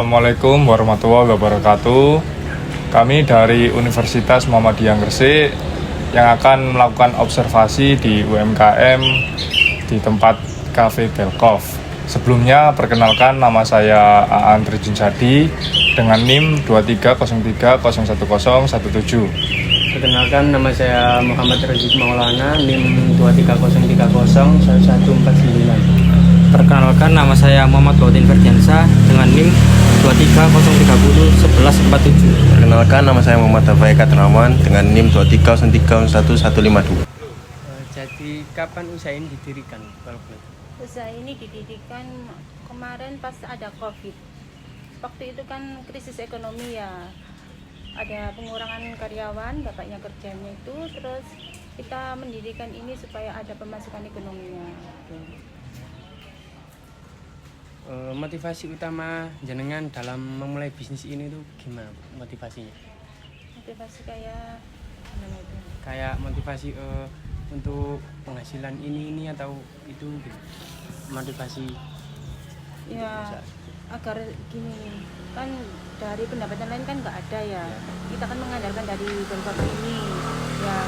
Assalamualaikum warahmatullahi wabarakatuh. Kami dari Universitas Muhammadiyah Gresik yang akan melakukan observasi di UMKM di tempat Cafe Belkov. Sebelumnya perkenalkan, nama saya Aan Trijunsyadi dengan NIM 2303010117. Perkenalkan, nama saya Muhammad Razik Maulana, NIM 2303011449. Perkenalkan, nama saya Muhammad Bautin Ferdiansa dengan NIM 2303301147. Perkenalkan, nama saya Muhammad Hafaika Terawan dengan NIM 23031152. Jadi kapan usaha ini didirikan? Usaha ini didirikan kemarin pas ada COVID. Waktu itu kan krisis ekonomi ya, ada pengurangan karyawan, bapaknya kerjanya itu, terus kita mendirikan ini supaya ada pemasukan ekonominya. Motivasi utama jenengan dalam memulai bisnis ini tuh gimana motivasinya? Motivasi kayak gimana itu? Kayak motivasi untuk penghasilan ini atau itu gitu. Motivasi Ya agar gini, kan dari pendapatan lain kan nggak ada ya. Kita kan mengandalkan dari Belkov ini. Ya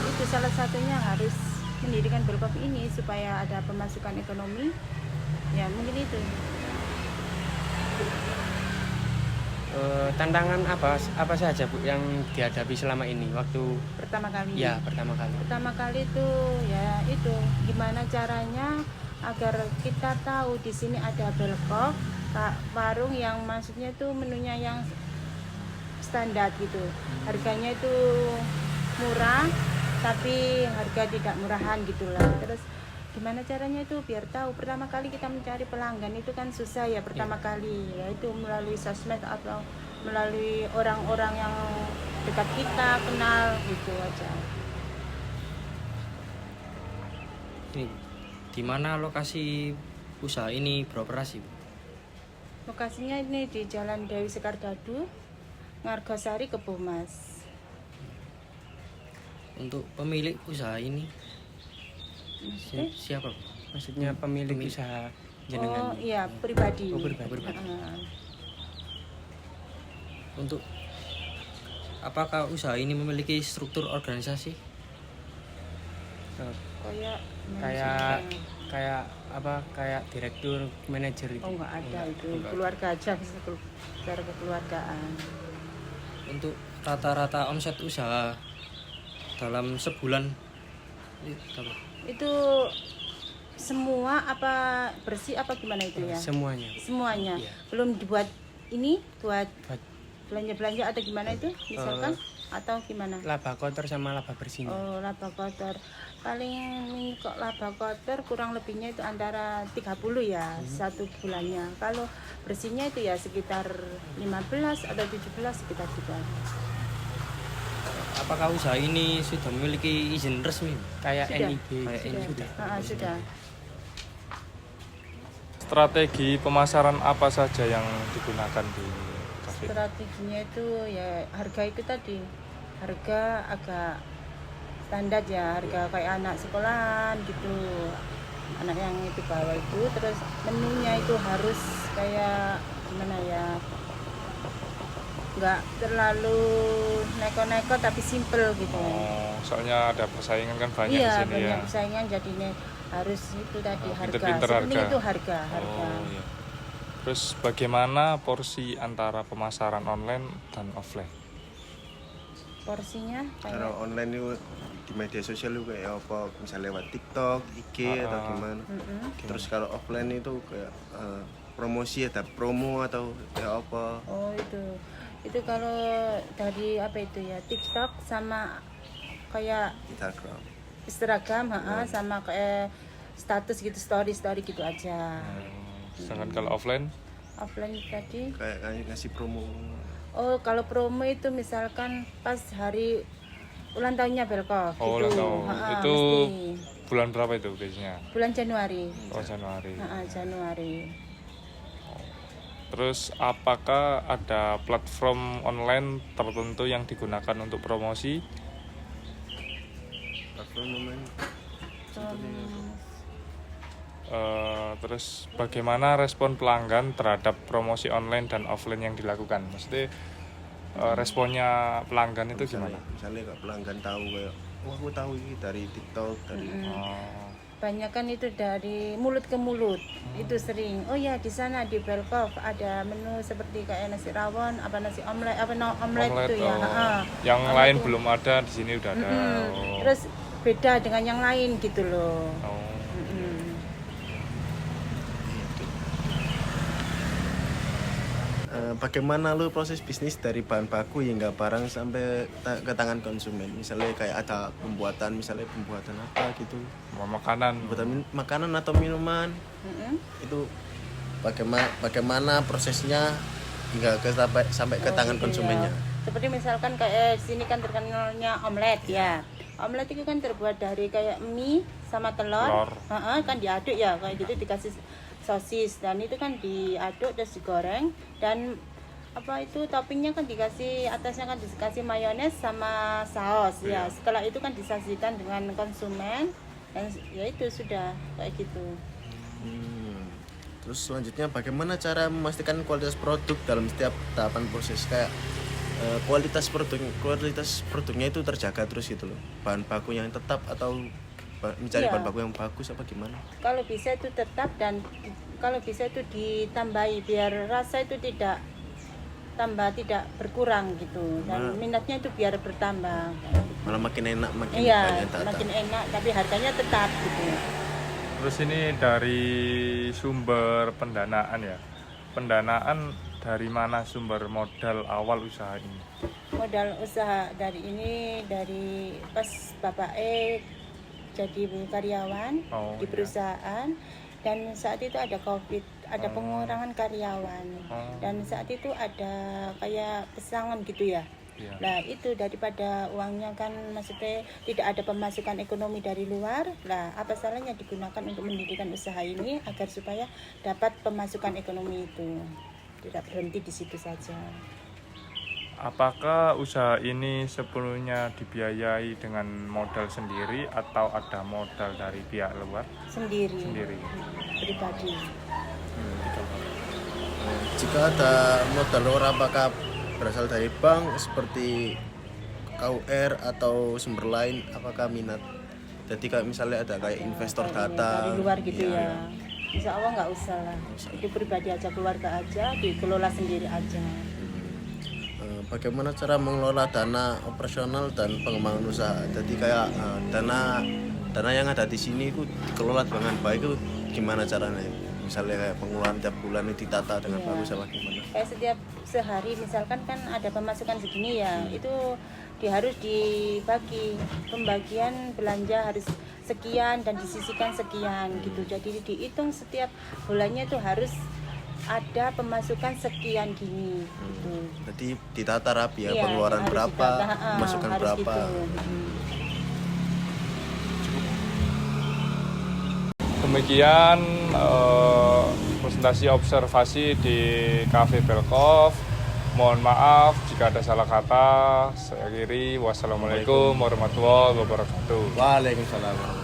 itu salah satunya harus mendirikan Belkov ini supaya ada pemasukan ekonomi. Ya mungkin itu. Tantangan apa saja Bu yang dihadapi selama ini waktu Pertama kali. pertama kali Itu ya itu gimana caranya agar kita tahu di sini ada Belkov, warung yang maksudnya itu menunya yang standar gitu. Harganya itu murah tapi harga tidak murahan gitulah. Terus gimana caranya itu biar tahu. Pertama kali kita mencari pelanggan itu kan susah ya pertama kali, yaitu melalui sosmed atau melalui orang-orang yang dekat kita kenal gitu aja. Ini di mana lokasi usaha ini beroperasi, Bu? Lokasinya ini di Jalan Dewi Sekar Dadu, Ngargasari, Kebomas. Untuk pemilik usaha ini siapa, Bu? maksudnya pemilik usaha jenengan. Oh iya, pribadi. Oh, pribadi. Untuk apakah usaha ini memiliki struktur organisasi? Kayak direktur, manajer itu. Oh enggak ada itu, keluarga aja, secara kekeluargaan. Untuk rata-rata omset usaha dalam sebulan itu apa? Itu semua apa bersih apa gimana itu ya? Semuanya. Semuanya. Iya. Belum dibuat ini buat Buat belanja-belanja atau gimana itu misalkan atau gimana? laba kotor sama laba bersihnya. Oh, laba kotor. Paling kok laba kotor kurang lebihnya itu antara 30 ya satu bulannya. Kalau bersihnya itu ya sekitar 15 atau 17 sekitar gitu. Apakah usaha ini sudah memiliki izin resmi? Kayak Sudah. NIB. Sudah. Sudah. Strategi pemasaran apa saja yang digunakan di kafe? Strateginya itu ya harga itu tadi, harga agak standar ya, harga kayak anak sekolahan gitu, anak yang itu bawah itu. Terus menunya itu harus kayak gimana ya, nggak terlalu neko-neko tapi simple gitu. Oh, soalnya ada persaingan kan banyak di Iya, sini banyak ya. persaingan jadinya harus itu tadi harga. Pinter-pinter Sepenting harga. itu harga. Oh, iya. Terus bagaimana porsi antara pemasaran online dan offline? Porsinya Kalau kayak online itu di media sosial itu kayak apa? Misalnya lewat TikTok, IG atau gimana? Terus kalau offline itu kayak promosi, ada promo atau kayak apa? oh itu kalau dari apa itu ya, TikTok sama kayak Instagram. Instagram, sama kayak status gitu, story gitu aja. Sedangkan kalau offline? Offline tadi, Kayak ngasih promo. oh kalau promo itu misalkan pas hari ulang tahunnya Belkov Oh, gitu. ulang tahun. Itu Mesti. bulan berapa itu biasanya? Bulan Januari. Oh, Januari. Januari. Terus apakah ada platform online tertentu yang digunakan untuk promosi? Platform namanya. Terus bagaimana respon pelanggan terhadap promosi online dan offline yang dilakukan? Maksudnya responnya pelanggan itu gimana? Misalnya kalau pelanggan tahu kayak, wah aku tahu ini dari TikTok, dari Oh, Banyak kan itu dari mulut ke mulut. Itu sering. Oh ya, di sana di Belkov ada menu seperti kayak nasi rawon, apa nasi omelet, apa no, omelet omelet, itu ya. oh. Ha-ha. Yang Omelet lain itu. belum ada, di sini udah ada. Oh. Terus beda dengan yang lain gitu loh. Oh. Mm-mm. bagaimana lu proses bisnis dari bahan baku hingga barang sampai ke tangan konsumen? Misalnya kayak ada pembuatan, misalnya pembuatan apa gitu, Makanan. pembuatan makanan atau minuman, Mm-mm. itu bagaimana prosesnya hingga sampai ke Oh, tangan gitu konsumennya? ya. Seperti misalkan kayak sini kan terkenalnya omelet ya. Omelet itu kan terbuat dari kayak mie sama telur. Telur. Kan diaduk ya, kayak gitu dikasih sosis dan itu kan diaduk terus digoreng dan apa itu toppingnya kan dikasih atasnya kan dikasih mayones sama saus ya. Setelah itu kan disajikan dengan konsumen dan ya itu sudah kayak gitu. Terus selanjutnya bagaimana cara memastikan kualitas produk dalam setiap tahapan proses, kayak kualitas produknya itu terjaga terus gitu loh, bahan baku yang tetap atau mencari Iya. bahan baku yang bagus apa gimana? Kalau bisa itu tetap dan kalau bisa itu ditambahi biar rasa itu tidak berkurang gitu dan minatnya itu biar bertambah. Malah makin enak, makin Iya, banyak tata. makin enak tapi harganya tetap gitu. Terus ini dari sumber pendanaan ya. Pendanaan dari mana sumber modal awal usaha ini? Modal usaha dari pas Bapak jadi karyawan Oh, di iya. perusahaan dan saat itu ada Covid, ada pengurangan karyawan Oh. dan saat itu ada kayak pesangon gitu ya. Iya. Nah itu daripada uangnya kan maksudnya tidak ada pemasukan ekonomi dari luar, lah apa salahnya digunakan untuk mendirikan usaha ini agar supaya dapat pemasukan ekonomi itu, tidak berhenti di situ saja. Apakah usaha ini sepenuhnya dibiayai dengan modal sendiri atau ada modal dari pihak luar? Sendiri. Pribadi. Jika ada modal luar, apakah berasal dari bank seperti KUR atau sumber lain, apakah minat? Jadi kayak misalnya ada kayak investor data Dari luar gitu iya, ya. Insya Allah nggak usah lah. Itu pribadi aja, keluarga aja, dikelola sendiri aja. Bagaimana cara mengelola dana operasional dan pengembangan usaha? Jadi kayak dana yang ada di sini itu dikelola dengan baik, itu gimana caranya? Misalnya kayak pengeluaran tiap bulan itu ditata dengan Iya. bagus apa gimana? Kayak setiap sehari misalkan kan ada pemasukan segini ya, itu harus dibagi, pembagian belanja harus sekian dan disisihkan sekian gitu. Jadi dihitung setiap bulannya itu harus ada pemasukan sekian gini gitu. Jadi ditata rapi ya, Iya, pengeluaran harus berapa, ditata, pemasukan harus berapa. gitu. Demikian presentasi observasi di Cafe Belkov. Mohon maaf jika ada salah kata. Saya akhiri. Wassalamualaikum warahmatullahi wabarakatuh. Waalaikumsalam.